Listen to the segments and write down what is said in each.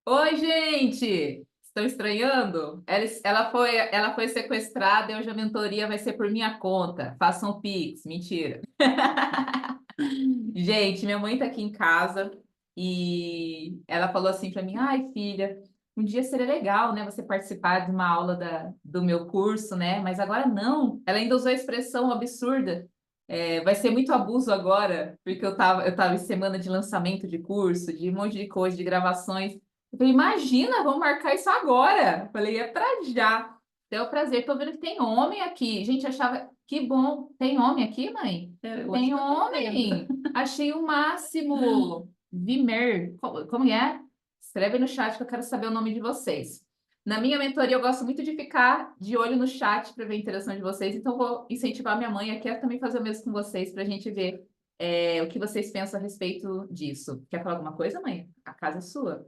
Oi, gente! Estão estranhando? Ela foi sequestrada e hoje a mentoria vai ser por minha conta. Façam o Pix. Mentira. Gente, minha mãe tá aqui em casa e ela falou assim para mim: Ai, filha, um dia seria legal, né, você participar de uma aula do meu curso, né? Mas agora não. Ela ainda usou a expressão absurda. Vai ser muito abuso agora, porque eu tava em semana de lançamento de curso, de um monte de coisa, de gravações. Eu falei, imagina, vamos marcar isso agora. Eu falei, é pra já. É um prazer. Tô vendo que tem homem aqui. Gente, achava que bom. Tem homem aqui, mãe? Eu acho Tem que eu tô homem. vendo. Achei o máximo. Vimer. Como é? Escreve no chat que eu quero saber o nome de vocês. Na minha mentoria, eu gosto muito de ficar de olho no chat para ver a interação de vocês. Então, vou incentivar minha mãe aqui a também fazer o mesmo com vocês para a gente ver o que vocês pensam a respeito disso. Quer falar alguma coisa, mãe? A casa é sua.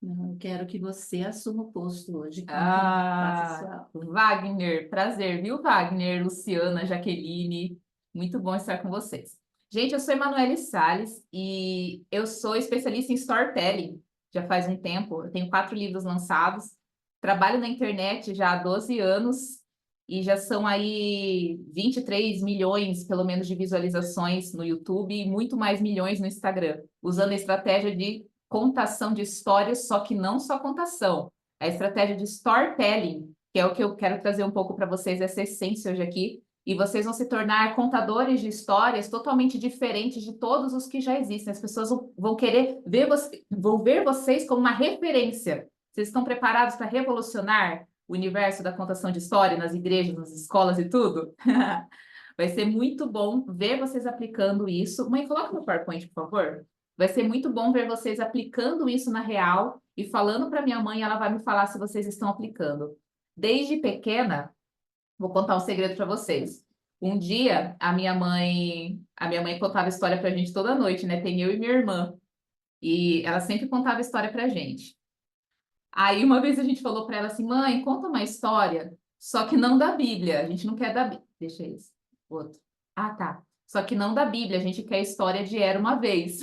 Não, eu quero que você assuma o posto hoje. Faça Ah, sua. Wagner, prazer, viu, Wagner, Luciana, Jaqueline, muito bom estar com vocês. Gente, eu sou Emanuele Salles e eu sou especialista em storytelling já faz um tempo. Eu tenho 4 livros lançados, trabalho na internet já há 12 anos e já são aí 23 milhões, pelo menos, de visualizações no YouTube e muito mais milhões no Instagram, usando a estratégia de contação de histórias, só que não só contação a estratégia de storytelling, que é o que eu quero trazer um pouco para vocês, essa essência hoje aqui, e vocês vão se tornar contadores de histórias totalmente diferentes de todos os que já existem. As pessoas vão querer ver, vão ver vocês como uma referência. Vocês estão preparados para revolucionar o universo da contação de história nas igrejas, nas escolas e tudo? Vai ser muito bom ver vocês aplicando isso. Mãe, coloca no PowerPoint, por favor. Vai ser muito bom ver vocês aplicando isso na real e falando para minha mãe, ela vai me falar se vocês estão aplicando. Desde pequena, vou contar um segredo para vocês. Um dia, a minha mãe contava história para a gente toda noite, né? Tem eu e minha irmã. E ela sempre contava história para a gente. Aí uma vez a gente falou para ela assim, mãe, conta uma história, só que não da Bíblia. A gente não quer da Bíblia. Deixa esse. Outro. Ah, tá. Só que não da Bíblia, a gente quer a história de Era uma Vez.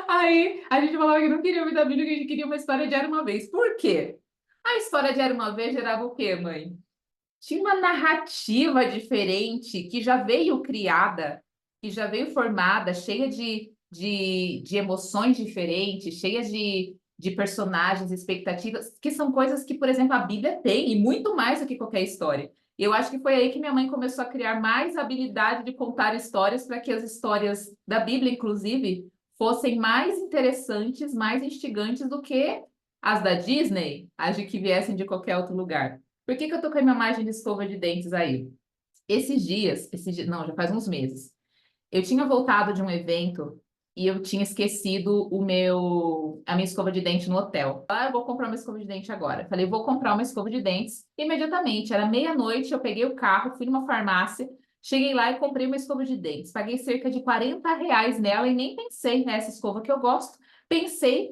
Aí a gente falava que não queria ouvir da Bíblia, que a gente queria uma história de Era uma Vez. Por quê? A história de Era uma Vez gerava o quê, mãe? Tinha uma narrativa diferente que já veio criada, que já veio formada, cheia de emoções diferentes, cheia de personagens, expectativas, que são coisas que, por exemplo, a Bíblia tem, e muito mais do que qualquer história. Eu acho que foi aí que minha mãe começou a criar mais habilidade de contar histórias para que as histórias da Bíblia, inclusive, fossem mais interessantes, mais instigantes do que as da Disney, as de que viessem de qualquer outro lugar. Por que que eu tô com a minha imagem de escova de dentes aí? Não, já faz uns meses. Eu tinha voltado de um evento e eu tinha esquecido a minha escova de dente no hotel. Ah, eu vou comprar uma escova de dente agora. Falei, vou comprar uma escova de dentes. Imediatamente, era meia-noite, eu peguei o carro, fui numa farmácia, cheguei lá e comprei uma escova de dentes. Paguei cerca de R$ 40 nela e nem pensei nessa escova que eu gosto. Pensei,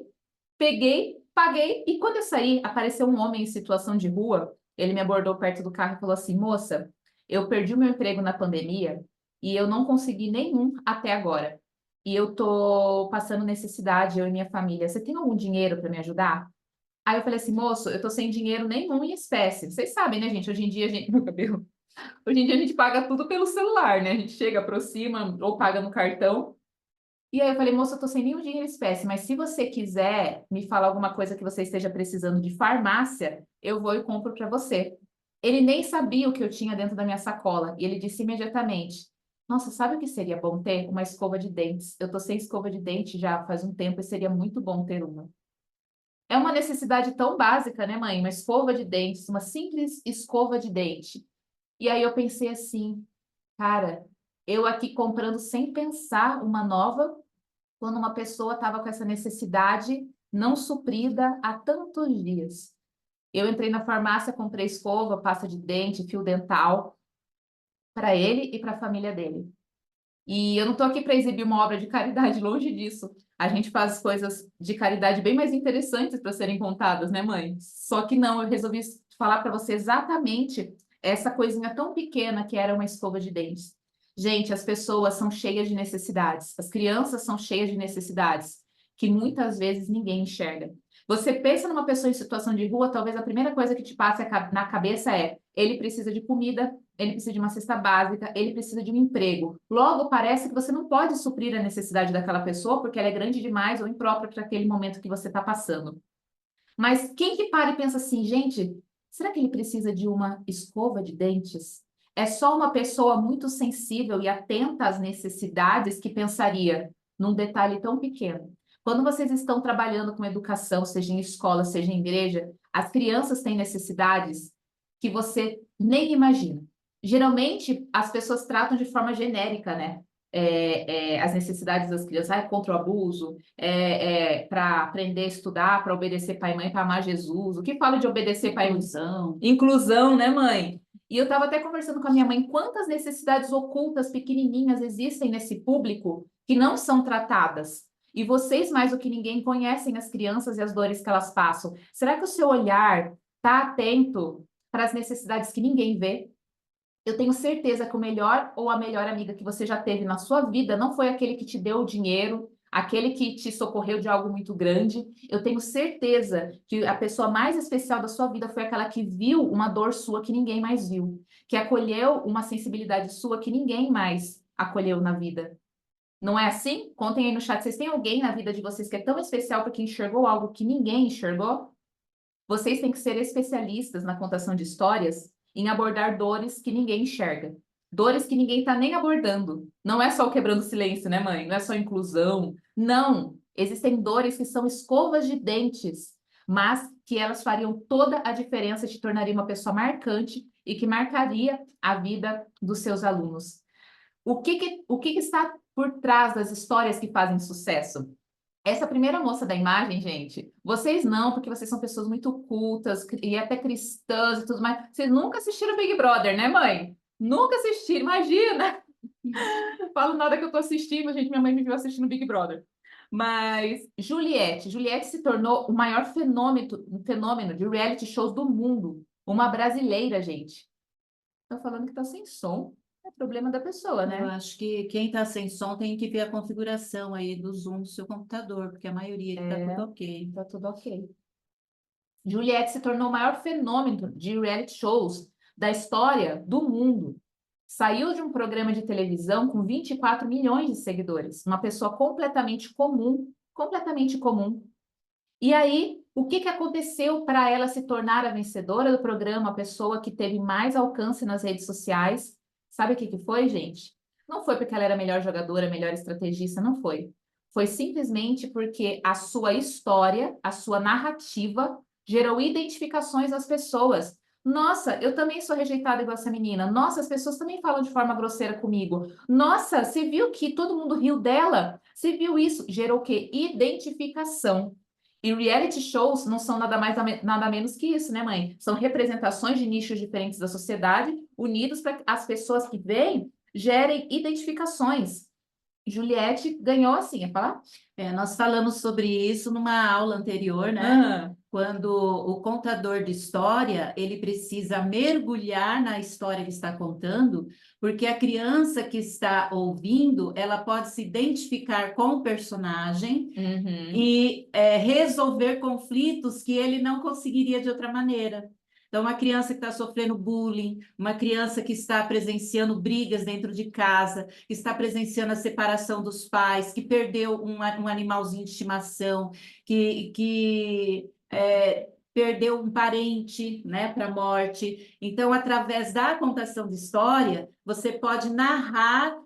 peguei, paguei e quando eu saí, apareceu um homem em situação de rua. Ele me abordou perto do carro e falou assim: Moça, eu perdi o meu emprego na pandemia e eu não consegui nenhum até agora. E eu tô passando necessidade, eu e minha família. Você tem algum dinheiro para me ajudar? Aí eu falei assim, moço, eu tô sem dinheiro nenhum em espécie. Vocês sabem, né, gente? Hoje em dia a gente. Meu cabelo. Hoje em dia a gente paga tudo pelo celular, né? A gente chega, aproxima ou paga no cartão. E aí eu falei, moça, eu tô sem nenhum dinheiro em espécie, mas se você quiser me falar alguma coisa que você esteja precisando de farmácia, eu vou e compro para você. Ele nem sabia o que eu tinha dentro da minha sacola e ele disse imediatamente: Nossa, sabe o que seria bom ter? Uma escova de dentes. Eu tô sem escova de dente já faz um tempo e seria muito bom ter uma. É uma necessidade tão básica, né, mãe? Uma escova de dentes, uma simples escova de dente. E aí eu pensei assim, cara, eu aqui comprando sem pensar uma nova quando uma pessoa estava com essa necessidade não suprida há tantos dias. Eu entrei na farmácia, comprei escova, pasta de dente, fio dental para ele e para a família dele. E eu não estou aqui para exibir uma obra de caridade, longe disso. A gente faz coisas de caridade bem mais interessantes para serem contadas, né, mãe? Só que não, eu resolvi falar para você exatamente essa coisinha tão pequena que era uma escova de dentes. Gente, as pessoas são cheias de necessidades, as crianças são cheias de necessidades que muitas vezes ninguém enxerga. Você pensa numa pessoa em situação de rua, talvez a primeira coisa que te passe na cabeça é: ele precisa de comida, ele precisa de uma cesta básica, ele precisa de um emprego. Logo, parece que você não pode suprir a necessidade daquela pessoa porque ela é grande demais ou imprópria para aquele momento que você está passando. Mas quem que para e pensa assim, gente, será que ele precisa de uma escova de dentes? É só uma pessoa muito sensível e atenta às necessidades que pensaria num detalhe tão pequeno. Quando vocês estão trabalhando com educação, seja em escola, seja em igreja, as crianças têm necessidades que você nem imagina. Geralmente, as pessoas tratam de forma genérica, né? As necessidades das crianças, contra o abuso, para aprender a estudar, para obedecer pai e mãe, para amar Jesus. O que fala de obedecer pai e mãe? Inclusão. Inclusão, né, mãe? E eu estava até conversando com a minha mãe, quantas necessidades ocultas, pequenininhas, existem nesse público que não são tratadas. E vocês, mais do que ninguém, conhecem as crianças e as dores que elas passam. Será que o seu olhar está atento para as necessidades que ninguém vê? Eu tenho certeza que o melhor ou a melhor amiga que você já teve na sua vida não foi aquele que te deu o dinheiro, aquele que te socorreu de algo muito grande. Eu tenho certeza que a pessoa mais especial da sua vida foi aquela que viu uma dor sua que ninguém mais viu, que acolheu uma sensibilidade sua que ninguém mais acolheu na vida. Não é assim? Contem aí no chat. Vocês têm alguém na vida de vocês que é tão especial porque enxergou algo que ninguém enxergou? Vocês têm que ser especialistas na contação de histórias em abordar dores que ninguém enxerga. Dores que ninguém está nem abordando. Não é só o quebrando silêncio, né, mãe? Não é só inclusão. Não. Existem dores que são escovas de dentes, mas que elas fariam toda a diferença e te tornaria uma pessoa marcante e que marcaria a vida dos seus alunos. O que está por trás das histórias que fazem sucesso? Essa primeira moça da imagem, gente, vocês não, porque vocês são pessoas muito cultas e até cristãs e tudo mais. Vocês nunca assistiram Big Brother, né, mãe? Nunca assistiram, imagina! Falo nada que eu tô assistindo, gente. Minha mãe me viu assistindo Big Brother. Mas Juliette se tornou o maior fenômeno de reality shows do mundo. Uma brasileira, gente. Tô falando que tá sem som. É problema da pessoa, Eu né? acho que quem está sem som tem que ver a configuração aí do Zoom do seu computador, porque a maioria está tudo ok. Tá tudo ok. Juliette se tornou o maior fenômeno de reality shows da história do mundo. Saiu de um programa de televisão com 24 milhões de seguidores, uma pessoa completamente comum, completamente comum. E aí, o que que aconteceu para ela se tornar a vencedora do programa, a pessoa que teve mais alcance nas redes sociais? Sabe o que que foi, gente? Não foi porque ela era a melhor jogadora, a melhor estrategista, não foi. Foi simplesmente porque a sua história, a sua narrativa gerou identificações nas pessoas. Nossa, eu também sou rejeitada igual essa menina. Nossa, as pessoas também falam de forma grosseira comigo. Nossa, você viu que todo mundo riu dela? Você viu isso? Gerou o quê? Identificação. E reality shows não são nada mais nada menos que isso, né, mãe? São representações de nichos diferentes da sociedade, unidos para que as pessoas que veem gerem identificações. Juliette ganhou assim, é falar? Nós falamos sobre isso numa aula anterior, né? Ah, Quando o contador de história, ele precisa mergulhar na história que está contando, porque a criança que está ouvindo, ela pode se identificar com o personagem uhum. e resolver conflitos que ele não conseguiria de outra maneira. Então, uma criança que está sofrendo bullying, uma criança que está presenciando brigas dentro de casa, que está presenciando a separação dos pais, que perdeu um animalzinho de estimação, que perdeu um parente, né, para a morte. Então, através da contação de história, você pode narrar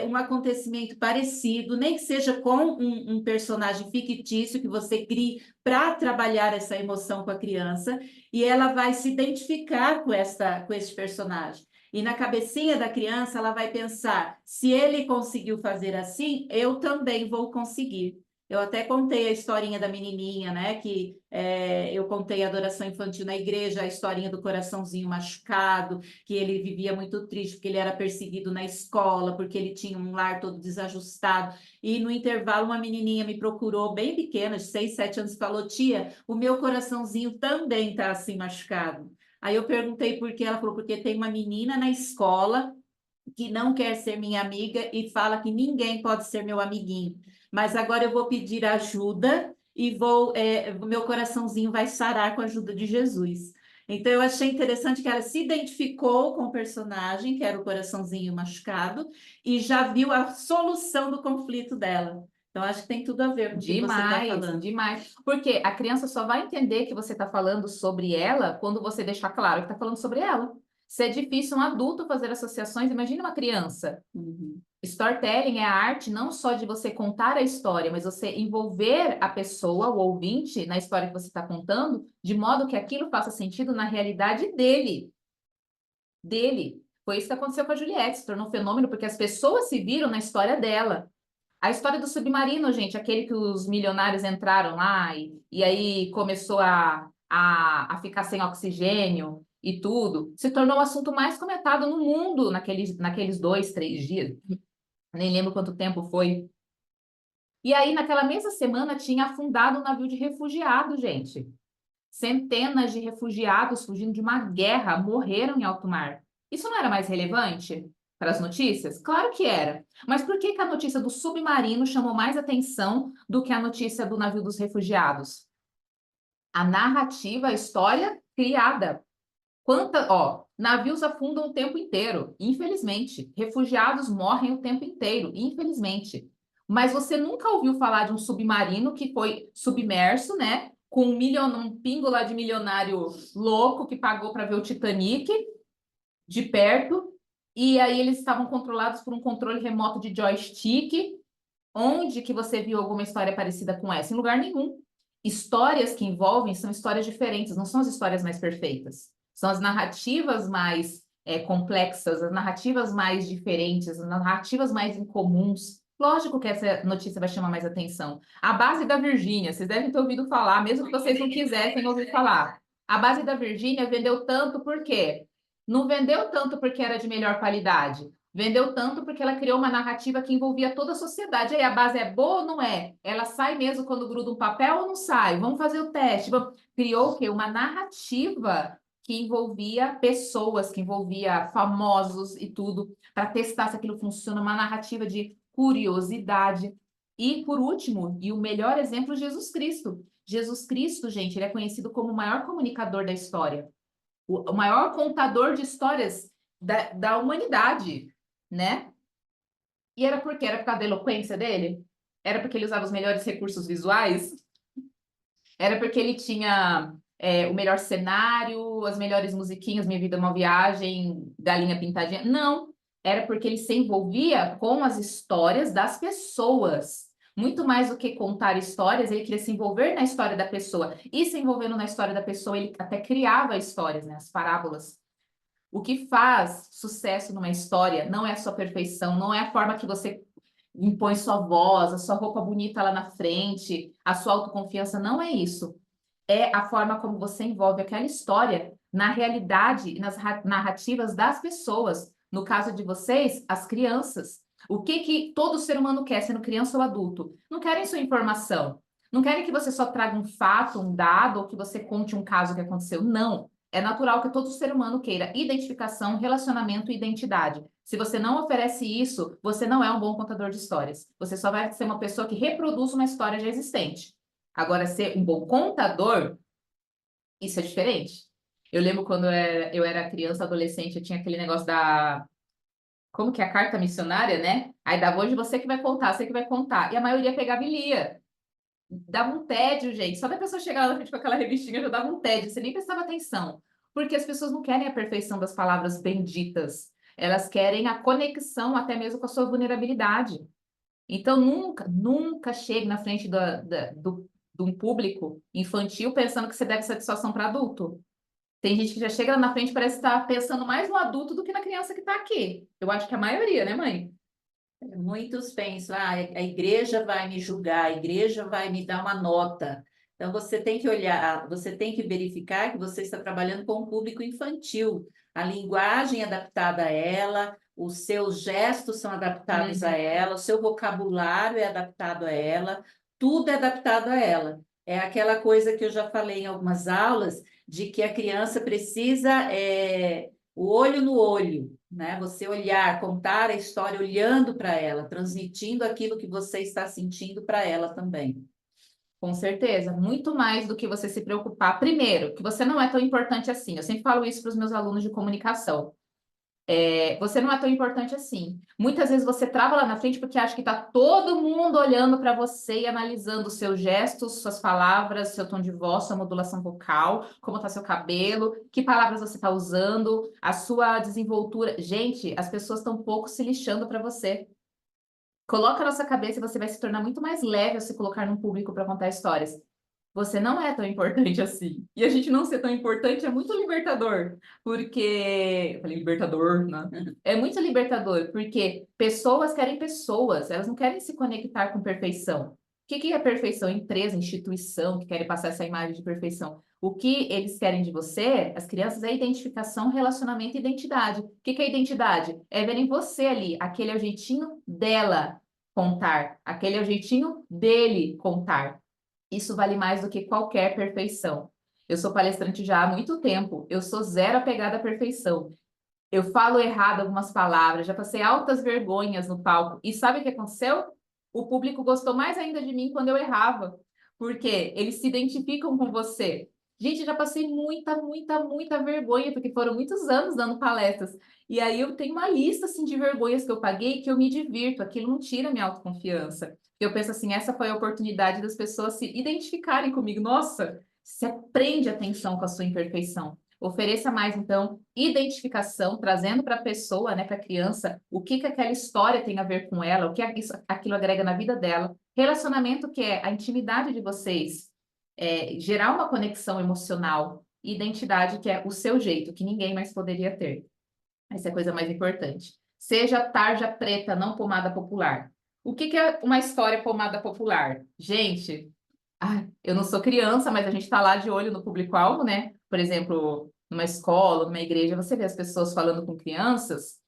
um acontecimento parecido, nem que seja com um personagem fictício que você crie para trabalhar essa emoção com a criança, e ela vai se identificar com esse personagem. E na cabecinha da criança, ela vai pensar: se ele conseguiu fazer assim, eu também vou conseguir. Eu até contei a historinha da menininha, né? Que eu contei a adoração infantil na igreja, a historinha do coraçãozinho machucado, que ele vivia muito triste porque ele era perseguido na escola, porque ele tinha um lar todo desajustado. E no intervalo, uma menininha me procurou, bem pequena, de 6, 7 anos, e falou: tia, o meu coraçãozinho também está assim machucado. Aí eu perguntei por quê, ela falou: porque tem uma menina na escola que não quer ser minha amiga e fala que ninguém pode ser meu amiguinho. Mas agora eu vou pedir ajuda e meu coraçãozinho vai sarar com a ajuda de Jesus. Então, eu achei interessante que ela se identificou com o personagem, que era o coraçãozinho machucado, e já viu a solução do conflito dela. Então, acho que tem tudo a ver com o que você está Demais, falando. demais. Porque a criança só vai entender que você está falando sobre ela quando você deixar claro que está falando sobre ela. Se é difícil um adulto fazer associações, imagine uma criança. Uhum. Storytelling é a arte não só de você contar a história, mas você envolver a pessoa, o ouvinte, na história que você está contando, de modo que aquilo faça sentido na realidade dele. Dele. Foi isso que aconteceu com a Juliette, se tornou um fenômeno porque as pessoas se viram na história dela. A história do submarino, gente, aquele que os milionários entraram lá e aí começou a ficar sem oxigênio e tudo, se tornou o assunto mais comentado no mundo naqueles 2, 3 dias. Nem lembro quanto tempo foi. E aí, naquela mesma semana, tinha afundado um navio de refugiados, gente. Centenas de refugiados fugindo de uma guerra morreram em alto mar. Isso não era mais relevante para as notícias? Claro que era. Mas por que que a notícia do submarino chamou mais atenção do que a notícia do navio dos refugiados? A narrativa, a história criada. Navios afundam o tempo inteiro, infelizmente. Refugiados morrem o tempo inteiro, infelizmente. Mas você nunca ouviu falar de um submarino que foi submerso, né? Com um pingo lá de milionário louco que pagou para ver o Titanic de perto. E aí eles estavam controlados por um controle remoto de joystick. Onde que você viu alguma história parecida com essa? Em lugar nenhum. Histórias que envolvem são histórias diferentes, não são as histórias mais perfeitas. São as narrativas mais complexas, as narrativas mais diferentes, as narrativas mais incomuns. Lógico que essa notícia vai chamar mais atenção. A base da Virgínia, vocês devem ter ouvido falar, mesmo que vocês não quisessem ouvir falar. A base da Virgínia vendeu tanto por quê? Não vendeu tanto porque era de melhor qualidade. Vendeu tanto porque ela criou uma narrativa que envolvia toda a sociedade. Aí a base é boa ou não é? Ela sai mesmo quando gruda um papel ou não sai? Vamos fazer o teste. Criou o quê? Uma narrativa que envolvia pessoas, que envolvia famosos e tudo, para testar se aquilo funciona, uma narrativa de curiosidade. E, por último, e o melhor exemplo, Jesus Cristo. Jesus Cristo, gente, ele é conhecido como o maior comunicador da história, o maior contador de histórias da humanidade, né? E era por quê? Era por causa da eloquência dele? Era porque ele usava os melhores recursos visuais? Era porque ele tinha o melhor cenário, as melhores musiquinhas, Minha Vida é uma Viagem, Galinha Pintadinha? Não. Era porque ele se envolvia com as histórias das pessoas. Muito mais do que contar histórias, ele queria se envolver na história da pessoa. E se envolvendo na história da pessoa, ele até criava histórias, né? As parábolas. O que faz sucesso numa história não é a sua perfeição, não é a forma que você impõe sua voz, a sua roupa bonita lá na frente, a sua autoconfiança, não é isso. É a forma como você envolve aquela história na realidade e nas narrativas das pessoas. No caso de vocês, as crianças. O que que todo ser humano quer, sendo criança ou adulto? Não querem sua informação. Não querem que você só traga um fato, um dado, ou que você conte um caso que aconteceu. Não. É natural que todo ser humano queira identificação, relacionamento e identidade. Se você não oferece isso, você não é um bom contador de histórias. Você só vai ser uma pessoa que reproduz uma história já existente. Agora, ser um bom contador, isso é diferente. Eu lembro quando eu era criança, adolescente, eu tinha aquele negócio da... Como que é a carta missionária, né? Aí dava hoje você que vai contar, você que vai contar. E a maioria pegava e lia. Dava um tédio, gente. Só da pessoa chegar lá na frente com aquela revistinha já dava um tédio. Você nem prestava atenção. Porque as pessoas não querem a perfeição das palavras benditas. Elas querem a conexão até mesmo com a sua vulnerabilidade. Então, nunca, nunca chegue na frente de um público infantil pensando que você deve satisfação para adulto. Tem gente que já chega lá na frente e parece estar pensando mais no adulto do que na criança que está aqui. Eu acho que a maioria, né, mãe? Muitos pensam, a igreja vai me julgar, a igreja vai me dar uma nota. Então, você tem que olhar, você tem que verificar que você está trabalhando com um público infantil. A linguagem é adaptada a ela, os seus gestos são adaptados a ela, o seu vocabulário é adaptado a ela, tudo é adaptado a ela. É aquela coisa que eu já falei em algumas aulas, de que a criança precisa, o olho no olho, né? Você olhar, contar a história olhando para ela, transmitindo aquilo que você está sentindo para ela também. Com certeza, muito mais do que você se preocupar. Primeiro, que você não é tão importante assim. Eu sempre falo isso para os meus alunos de comunicação. Você não é tão importante assim. Muitas vezes você trava lá na frente porque acha que está todo mundo olhando para você e analisando seus gestos, suas palavras, seu tom de voz, sua modulação vocal, como está seu cabelo, que palavras você está usando, a sua desenvoltura. Gente, as pessoas estão pouco se lixando para você. Coloca na sua cabeça e você vai se tornar muito mais leve ao se colocar num público para contar histórias. Você não é tão importante assim. E a gente não ser tão importante é muito libertador, porque. Eu falei libertador, né? É muito libertador, porque pessoas querem pessoas, elas não querem se conectar com perfeição. O que que é perfeição? Empresa, instituição, que querem passar essa imagem de perfeição. O que eles querem de você, as crianças, é identificação, relacionamento e identidade. O que que é identidade? É verem você ali, aquele é o jeitinho dela contar, aquele é o jeitinho dele contar. Isso vale mais do que qualquer perfeição. Eu sou palestrante já há muito tempo, eu sou zero apegada à perfeição. Eu falo errado algumas palavras, já passei altas vergonhas no palco. E sabe o que aconteceu? O público gostou mais ainda de mim quando eu errava, porque eles se identificam com você. Gente, já passei muita vergonha, porque foram muitos anos dando palestras. E aí eu tenho uma lista assim de vergonhas que eu paguei que eu me divirto. Aquilo não tira minha autoconfiança. Eu penso assim, essa foi a oportunidade das pessoas se identificarem comigo. Nossa, você prende atenção com a sua imperfeição. Ofereça mais, então, identificação, trazendo para a pessoa, né, para a criança, o que que aquela história tem a ver com ela, o que aquilo agrega na vida dela. Relacionamento, que é a intimidade de vocês, gerar uma conexão emocional. E identidade, que é o seu jeito, que ninguém mais poderia ter. Essa é a coisa mais importante. Seja tarja preta, não pomada popular. O que que é uma história pomada popular? Gente, eu não sou criança, mas a gente está lá de olho no público-alvo, né? Por exemplo, numa escola, numa igreja, você vê as pessoas falando com crianças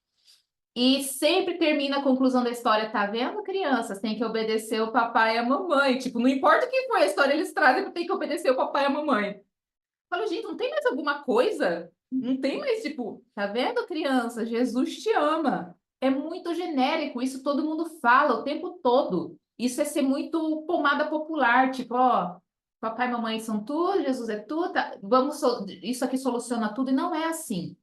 e sempre termina a conclusão da história, tá vendo, crianças? Tem que obedecer o papai e a mamãe. Tipo, não importa quem foi a história, eles trazem que tem que obedecer o papai e a mamãe. Falo, gente, não tem mais alguma coisa? Não tem mais, tipo, tá vendo, criança? Jesus te ama. É muito genérico, isso todo mundo fala o tempo todo. Isso é ser muito pomada popular, tipo, ó, papai e mamãe são tudo, Jesus é tudo, tá, isso aqui soluciona tudo, e não é assim.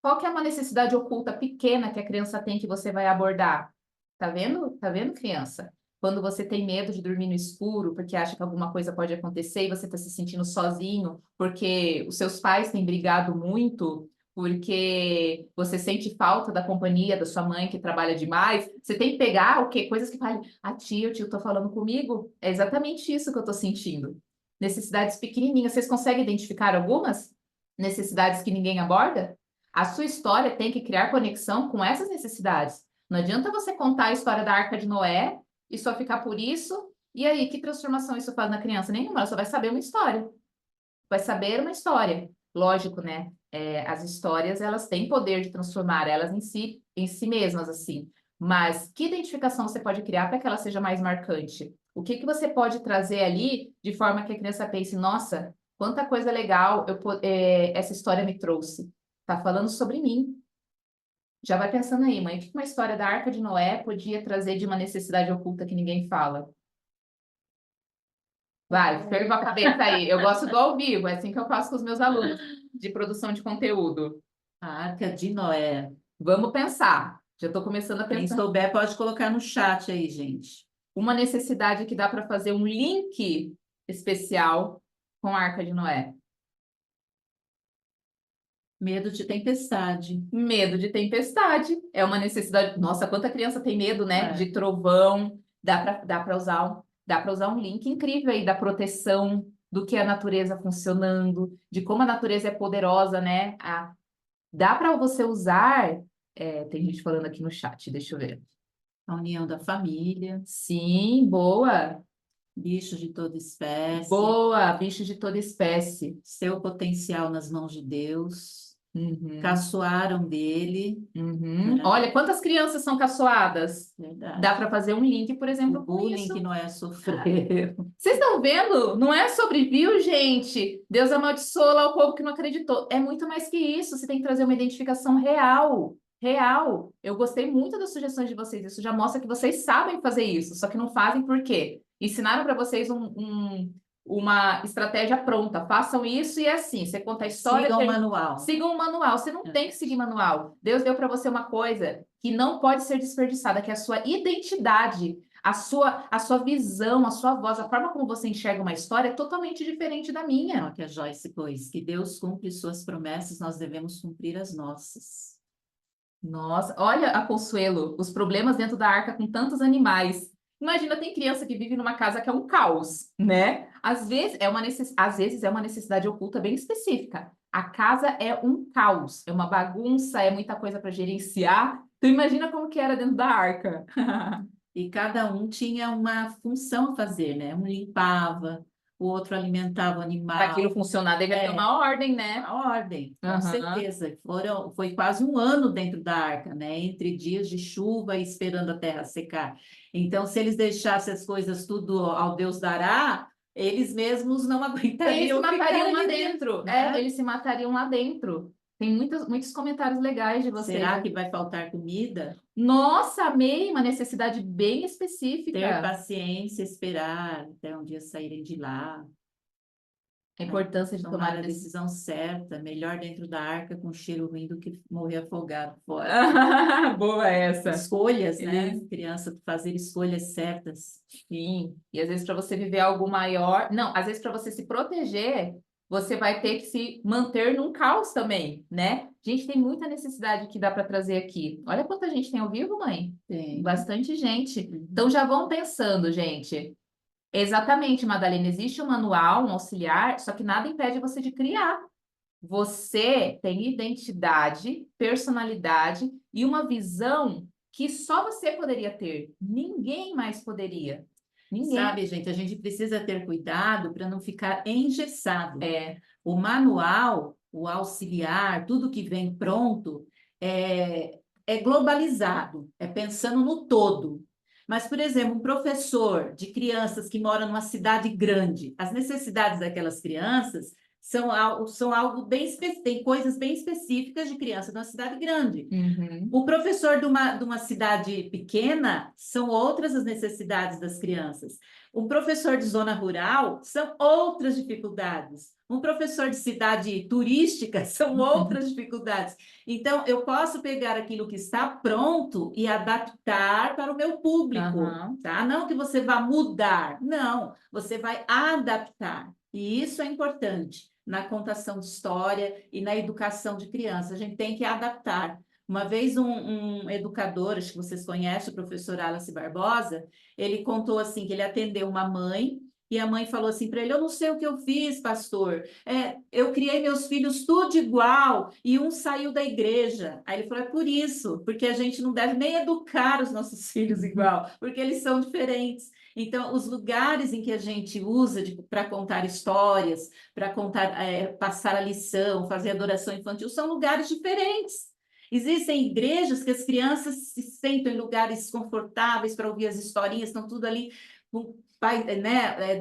Qual que é uma necessidade oculta pequena que a criança tem que você vai abordar? Tá vendo? Tá vendo, criança? Quando você tem medo de dormir no escuro, porque acha que alguma coisa pode acontecer e você está se sentindo sozinho, porque os seus pais têm brigado muito, porque você sente falta da companhia da sua mãe que trabalha demais, você tem que pegar o quê? Coisas que falem, o tio tá falando comigo? É exatamente isso que eu tô sentindo. Necessidades pequenininhas. Vocês conseguem identificar algumas necessidades que ninguém aborda? A sua história tem que criar conexão com essas necessidades. Não adianta você contar a história da Arca de Noé e só ficar por isso. E aí, que transformação isso faz na criança? Nenhuma, ela só vai saber uma história. Vai saber uma história. Lógico, né? As histórias, elas têm poder de transformar elas em si mesmas, assim. Mas que identificação você pode criar para que ela seja mais marcante? O que que você pode trazer ali de forma que a criança pense, nossa, quanta coisa legal essa história me trouxe. Tá falando sobre mim. Já vai pensando aí, mãe, o que uma história da Arca de Noé podia trazer de uma necessidade oculta que ninguém fala? Vai, ferva a cabeça aí. Eu gosto do ao vivo, é assim que eu faço com os meus alunos de produção de conteúdo. A Arca de Noé. Vamos pensar. Já estou começando a Quem pensar. souber pode colocar no chat aí, gente. Uma necessidade que dá para fazer um link especial com a Arca de Noé. Medo de tempestade. Medo de tempestade. É uma necessidade. Nossa, quanta criança tem medo, né? É. De trovão. Dá para usar um link incrível aí da proteção, do que a natureza funcionando, de como a natureza é poderosa, né? Dá para você usar. Tem gente falando aqui no chat, deixa eu ver. A união da família, Sim, boa. bichos de toda espécie, Boa, bicho de toda espécie. seu potencial nas mãos de Deus, Uhum. caçoaram dele, Uhum. né? Olha, quantas crianças são caçoadas? Verdade. Dá para fazer um link, por O exemplo, com bullying isso. que Noé sofreu. Vocês estão vendo? Não é sobre viu, gente? Deus amaldiçoou lá o povo que não acreditou. É muito mais que isso. Você tem que trazer uma identificação real. Real. Eu gostei muito das sugestões de vocês. Isso já mostra que vocês sabem fazer isso, só que não fazem por quê? ensinaram para vocês uma estratégia pronta. Façam isso e é assim. Você conta a história. Sigam o manual. Sigam o manual. Você não tem que seguir manual. Deus deu para você uma coisa que não pode ser desperdiçada, que é a sua identidade, a sua visão, a sua voz, a forma como você enxerga uma história é totalmente diferente da minha. Ó, que a Joyce pôs, que Deus cumpre suas promessas, nós devemos cumprir as nossas. Nossa, olha a Consuelo, os problemas dentro da arca com tantos animais. Imagina, tem criança que vive numa casa que é um caos, né? Às vezes às vezes é uma necessidade oculta bem específica. A casa é um caos, é uma bagunça, é muita coisa para gerenciar. Então imagina como que era dentro da arca. E cada um tinha uma função a fazer, né? Um limpava, o outro alimentava o Para animal. aquilo funcionar, deve ter uma ordem, né? A ordem, com Aham. certeza. Foi quase um ano dentro da arca, né? Entre dias de chuva e esperando a terra secar. Então, se eles deixassem as coisas tudo ao Deus dará, eles mesmos não Eles aguentariam se matariam ficar lá ali dentro. né? Eles se matariam lá dentro. Tem muitos comentários legais de vocês. Será que vai faltar comida? Nossa, amei, uma necessidade bem Ter específica. paciência, esperar até um dia saírem de lá. A importância de Tomar tomar a decisão certa, melhor dentro da arca com cheiro ruim do que morrer afogado fora. Boa essa. Escolhas, né? Eles- Criança fazer escolhas certas. Sim, e às vezes para você viver algo maior, não, às vezes para você se proteger, você vai ter que se manter num caos também, né? Gente, tem muita necessidade que dá para trazer aqui. Olha quanta gente tem ao vivo, mãe. Tem. Bastante gente. Então já vão pensando, gente. Exatamente, Madalena, existe um manual, um auxiliar, só que nada impede você de criar. Você tem identidade, personalidade e uma visão que só você poderia ter. Ninguém mais poderia. Ninguém. Sabe, gente, a gente precisa ter cuidado para não ficar engessado. É. O manual, o auxiliar, tudo que vem pronto é globalizado, é pensando no todo. Mas, por exemplo, um professor de crianças que mora numa cidade grande, as necessidades daquelas crianças são algo bem específico, tem coisas bem específicas de criança numa cidade grande. Uhum. O professor de uma cidade pequena são outras as necessidades das crianças. Um professor de zona rural são outras dificuldades. Um professor de cidade turística são outras dificuldades. Então, eu posso pegar aquilo que está pronto e adaptar para o meu público, tá? Não que você vá mudar, não, você vai adaptar. E isso é importante na contação de história e na educação de criança. A gente tem que adaptar. Uma vez um educador, acho que vocês conhecem, o professor Wallace Barbosa, ele contou assim que ele atendeu uma mãe e a mãe falou assim para ele: eu não sei o que eu fiz, pastor. Eu criei meus filhos tudo igual e um saiu da igreja. Aí ele falou: é por isso, porque a gente não deve nem educar os nossos filhos igual, porque eles são diferentes. Então, os lugares em que a gente usa para contar histórias, para contar, passar a lição, fazer adoração infantil, são lugares diferentes. Existem igrejas que as crianças se sentam em lugares confortáveis para ouvir as historinhas, estão tudo ali com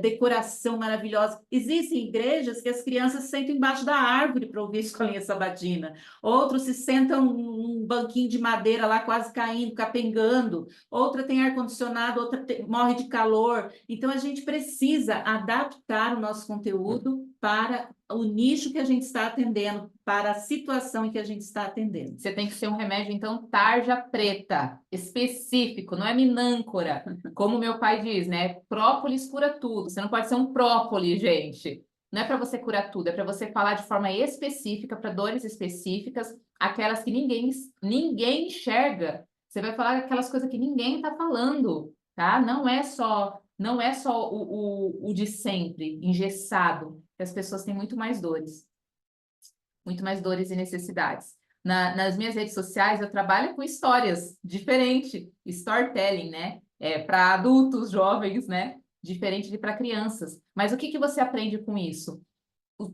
decoração maravilhosa. Existem igrejas que as crianças se sentam embaixo da árvore para ouvir a escolinha sabatina. Outros se sentam num banquinho de madeira lá quase caindo, capengando. Outra tem ar-condicionado, outra morre de calor. Então, a gente precisa adaptar o nosso conteúdo para o nicho que a gente está atendendo, para a situação em que a gente está atendendo. Você tem que ser um remédio, então, tarja preta, específico, não é minâncora, como meu pai diz, né? Própolis cura tudo. Você não pode ser um própolis, gente. Não é para você curar tudo, é para você falar de forma específica, para dores específicas, aquelas que ninguém enxerga. Você vai falar aquelas coisas que ninguém está falando, tá? Não é só o de sempre, engessado, que as pessoas têm muito mais dores e necessidades. Nas minhas redes sociais, eu trabalho com histórias diferente, storytelling, né? Para adultos, jovens, né? Diferente de para crianças. Mas o que você aprende com isso?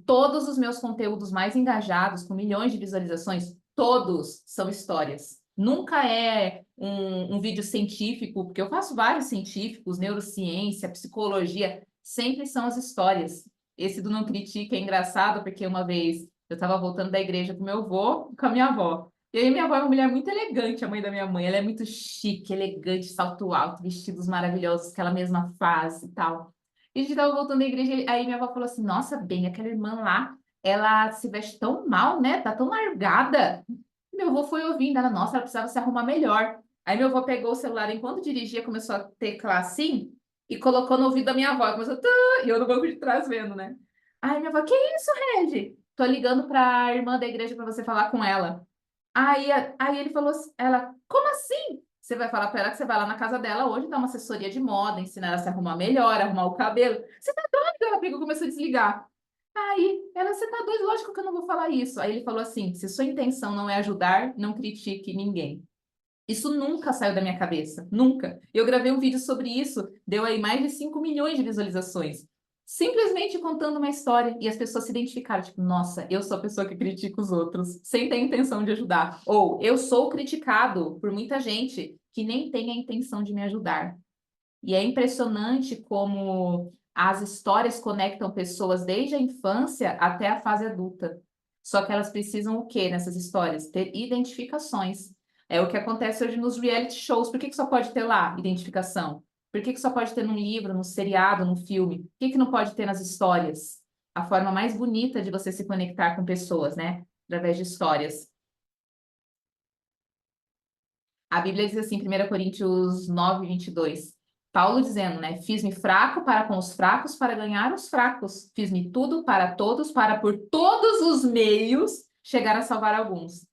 Todos os meus conteúdos mais engajados, com milhões de visualizações, todos são histórias. Nunca é um vídeo científico, porque eu faço vários científicos, neurociência, psicologia, sempre são as histórias. Esse do Não Critique é engraçado, porque uma vez eu estava voltando da igreja com meu avô, com a minha avó. E aí minha avó é uma mulher muito elegante, a mãe da minha mãe. Ela é muito chique, elegante, salto alto, vestidos maravilhosos que ela mesma faz e tal. E a gente tava voltando da igreja, aí minha avó falou assim, nossa, bem, aquela irmã lá, ela se veste tão mal, né? Tá tão largada. Meu avô foi ouvindo, ela, nossa, ela precisava se arrumar melhor. Aí meu avô pegou o celular enquanto dirigia, começou a teclar assim e colocou no ouvido da minha avó. Começou, "Tã", e eu no banco de trás vendo, né? Aí minha avó, que isso, Regi? Tô ligando pra irmã da igreja pra você falar com ela. Aí ele falou, ela, como assim? Você vai falar para ela que você vai lá na casa dela hoje dar uma assessoria de moda, ensinar ela a se arrumar melhor, arrumar o cabelo. Você tá doida? Ela pegou e começou a desligar. Aí ela, você tá doido? Lógico que eu não vou falar isso. Aí ele falou assim: se sua intenção não é ajudar, não critique ninguém. Isso nunca saiu da minha cabeça, nunca. Eu gravei um vídeo sobre isso, deu aí mais de 5 milhões de visualizações. Simplesmente contando uma história e as pessoas se identificaram, tipo, nossa, eu sou a pessoa que critica os outros, sem ter a intenção de ajudar. Ou eu sou criticado por muita gente que nem tem a intenção de me ajudar. E é impressionante como as histórias conectam pessoas desde a infância até a fase adulta. Só que elas precisam o quê nessas histórias? Ter identificações. É o que acontece hoje nos reality shows. Por que que só pode ter lá identificação? Por que que só pode ter num livro, num seriado, num filme? Por que que não pode ter nas histórias? A forma mais bonita de você se conectar com pessoas, né? Através de histórias. A Bíblia diz assim, 1 Coríntios 9, 22. Paulo dizendo, né? Fiz-me fraco para com os fracos, para ganhar os fracos. Fiz-me tudo para todos, para por todos os meios chegar a salvar alguns.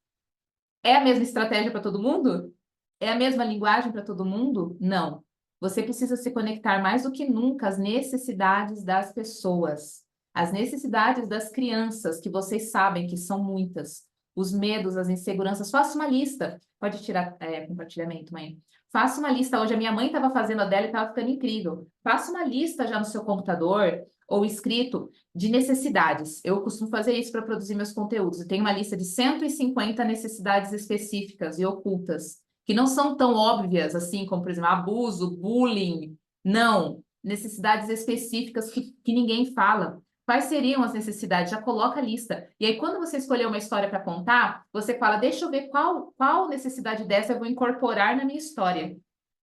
É a mesma estratégia para todo mundo? É a mesma linguagem para todo mundo? Não. Você precisa se conectar mais do que nunca às necessidades das pessoas, às necessidades das crianças, que vocês sabem que são muitas, os medos, as inseguranças. Faça uma lista. Pode tirar compartilhamento, mãe. Faça uma lista. Hoje a minha mãe estava fazendo a dela e estava ficando incrível. Faça uma lista já no seu computador ou escrito de necessidades. Eu costumo fazer isso para produzir meus conteúdos. Eu tenho uma lista de 150 necessidades específicas e ocultas, que não são tão óbvias assim, como, por exemplo, abuso, bullying. Não. Necessidades específicas que ninguém fala. Quais seriam as necessidades? Já coloca a lista. E aí, quando você escolher uma história para contar, você fala: deixa eu ver qual necessidade dessa eu vou incorporar na minha história.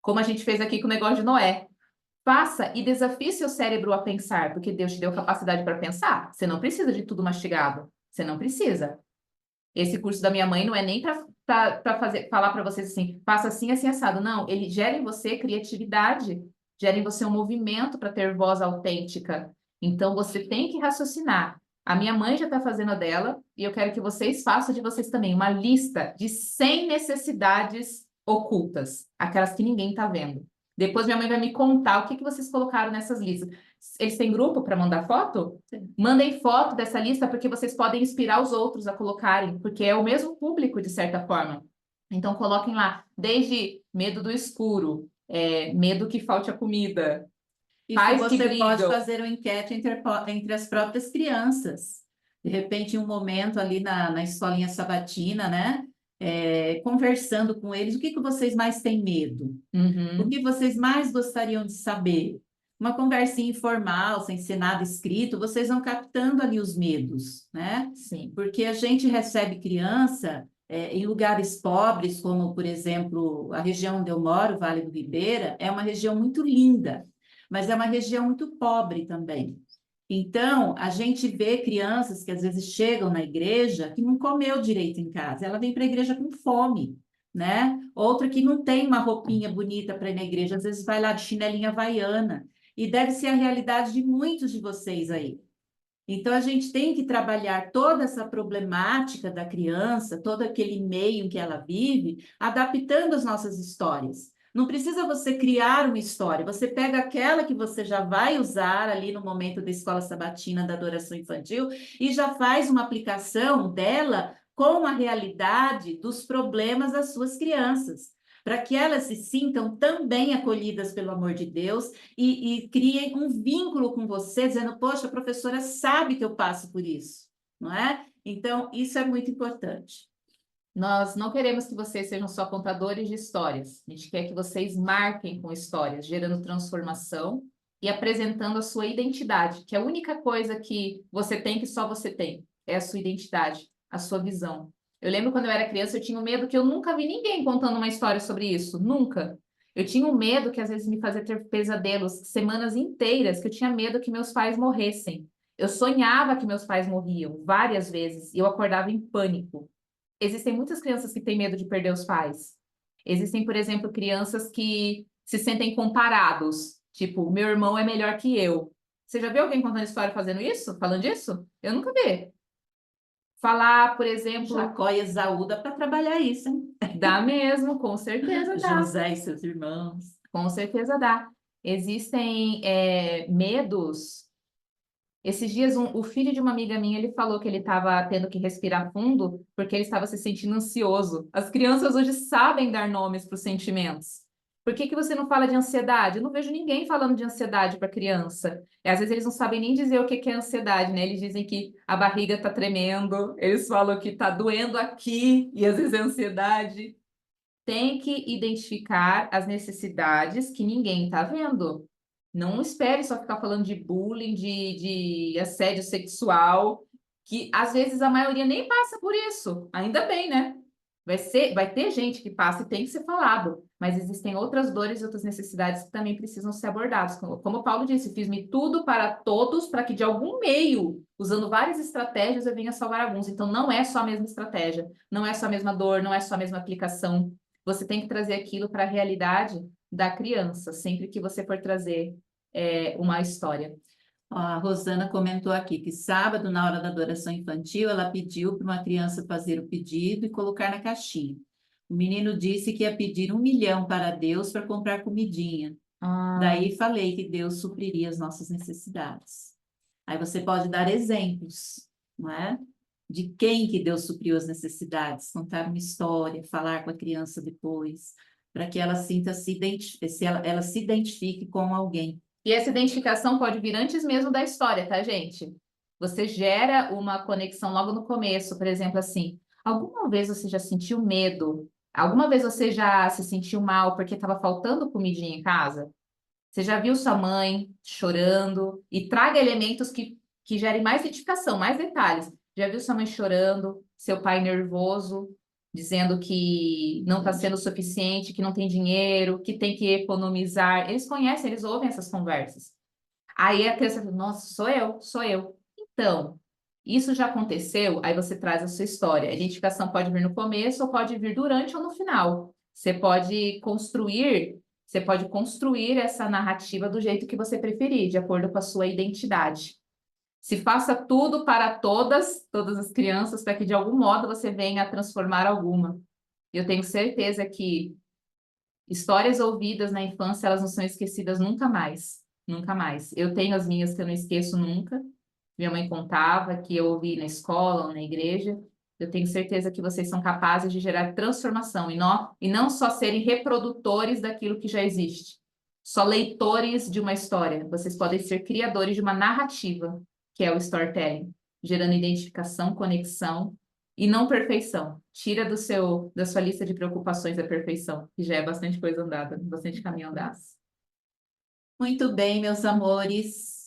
Como a gente fez aqui com o negócio de Noé. Faça e desafie seu cérebro a pensar, porque Deus te deu capacidade para pensar. Você não precisa de tudo mastigado. Você não precisa. Esse curso da minha mãe não é nem para fazer falar para vocês assim, faça assim, assim, assado. Não, ele gera em você criatividade, gera em você um movimento para ter voz autêntica. Então você tem que raciocinar. A minha mãe já está fazendo a dela, e eu quero que vocês façam de vocês também uma lista de 100 necessidades ocultas, aquelas que ninguém está vendo. Depois minha mãe vai me contar o que que vocês colocaram nessas listas. Eles têm grupo para mandar foto? Mandem foto dessa lista porque vocês podem inspirar os outros a colocarem, porque é o mesmo público, de certa forma. Então, coloquem lá, desde medo do escuro, medo que falte a comida, Isso pais que você pode brigam. fazer uma enquete entre as próprias crianças. De repente, em um momento ali na escolinha sabatina, né? Conversando com eles, o que que vocês mais têm medo? O Uhum, que vocês mais gostariam de saber? Uma conversinha informal, sem ser nada escrito, vocês vão captando ali os medos, né? sim. Porque a gente recebe criança em lugares pobres, como, por exemplo, a região onde eu moro, Vale do Ribeira, é uma região muito linda, mas é uma região muito pobre também. Então, a gente vê crianças que às vezes chegam na igreja que não comeu direito em casa, ela vem para a igreja com fome, né? Outra que não tem uma roupinha bonita para ir na igreja, às vezes vai lá de chinelinha havaiana, e deve ser a realidade de muitos de vocês aí. Então, a gente tem que trabalhar toda essa problemática da criança, todo aquele meio em que ela vive, adaptando as nossas histórias. Não precisa você criar uma história, você pega aquela que você já vai usar ali no momento da escola sabatina da adoração infantil e já faz uma aplicação dela com a realidade dos problemas das suas crianças, para que elas se sintam também acolhidas pelo amor de Deus e criem um vínculo com você, dizendo, poxa, a professora sabe que eu passo por isso, não é? Então, isso é muito importante. Nós não queremos que vocês sejam só contadores de histórias. A gente quer que vocês marquem com histórias, gerando transformação e apresentando a sua identidade, que é a única coisa que você tem que só você tem, é a sua identidade, a sua visão. Eu lembro quando eu era criança, eu tinha um medo que eu nunca vi ninguém contando uma história sobre isso, nunca. Eu tinha um medo que às vezes me fazia ter pesadelos semanas inteiras, que eu tinha medo que meus pais morressem. Eu sonhava que meus pais morriam várias vezes e eu acordava em pânico. Existem muitas crianças que têm medo de perder os pais. Existem, por exemplo, crianças que se sentem comparados, tipo, meu irmão é melhor que eu. Você já viu alguém contando história fazendo isso? Falando disso? Eu nunca vi. Falar, por exemplo, Jacó e Esaú dá para trabalhar isso, hein? dá mesmo, com certeza dá. José e seus irmãos. Com certeza dá. Existem medos. Esses dias, o filho de uma amiga minha, ele falou que ele estava tendo que respirar fundo porque ele estava se sentindo ansioso. As crianças hoje sabem dar nomes para os sentimentos. Por que que você não fala de ansiedade? Eu não vejo ninguém falando de ansiedade para criança. E, às vezes eles não sabem nem dizer o que que é ansiedade, né? Eles dizem que a barriga está tremendo, eles falam que está doendo aqui, e às vezes é ansiedade. Tem que identificar as necessidades que ninguém está vendo. Não espere só ficar falando de bullying, de assédio sexual, que às vezes a maioria nem passa por isso. Ainda bem, né? Vai ter gente que passa e tem que ser falado, mas existem outras dores e outras necessidades que também precisam ser abordadas. Como o Paulo disse, fiz-me tudo para todos, para que de algum meio, usando várias estratégias, eu venha salvar alguns. Então, não é só a mesma estratégia, não é só a mesma dor, não é só a mesma aplicação. Você tem que trazer aquilo para a realidade da criança, sempre que você for trazer uma história. Ó, a Rosana comentou aqui que sábado, na hora da adoração infantil, ela pediu para uma criança fazer o pedido e colocar na caixinha. O menino disse que ia pedir 1 milhão para Deus para comprar comidinha. Ah, Daí falei que Deus supriria as nossas necessidades. Aí você pode dar exemplos, não é? De quem que Deus supriu as necessidades, contar uma história, falar com a criança depois, para que ela sinta ela se identifique com alguém. e essa identificação pode vir antes mesmo da história, tá, gente? Você gera uma conexão logo no começo, por exemplo, assim, alguma vez você já sentiu medo? Alguma vez você já se sentiu mal porque estava faltando comidinha em casa? Você já viu sua mãe chorando? E traga elementos que gerem mais identificação, mais detalhes. Já viu sua mãe chorando, seu pai nervoso, dizendo que não está sendo suficiente, que não tem dinheiro, que tem que economizar. Eles conhecem, eles ouvem essas conversas. Aí a criança fala, nossa, sou eu, sou eu. Então, isso já aconteceu, aí você traz a sua história. A identificação pode vir no começo ou pode vir durante ou no final. Você pode construir essa narrativa do jeito que você preferir, de acordo com a sua identidade. Se faça tudo para todas as crianças, para que de algum modo você venha a transformar alguma. Eu tenho certeza que histórias ouvidas na infância, elas não são esquecidas nunca mais. Nunca mais. Eu tenho as minhas que eu não esqueço nunca. Minha mãe contava, que eu ouvi na escola ou na igreja. Eu tenho certeza que vocês são capazes de gerar transformação e não só serem reprodutores daquilo que já existe. Só leitores de uma história. Vocês podem ser criadores de uma narrativa, que é o storytelling, gerando identificação, conexão e não perfeição. Tira da sua lista de preocupações a perfeição, que já é bastante coisa andada, bastante caminho andado. Muito bem, meus amores.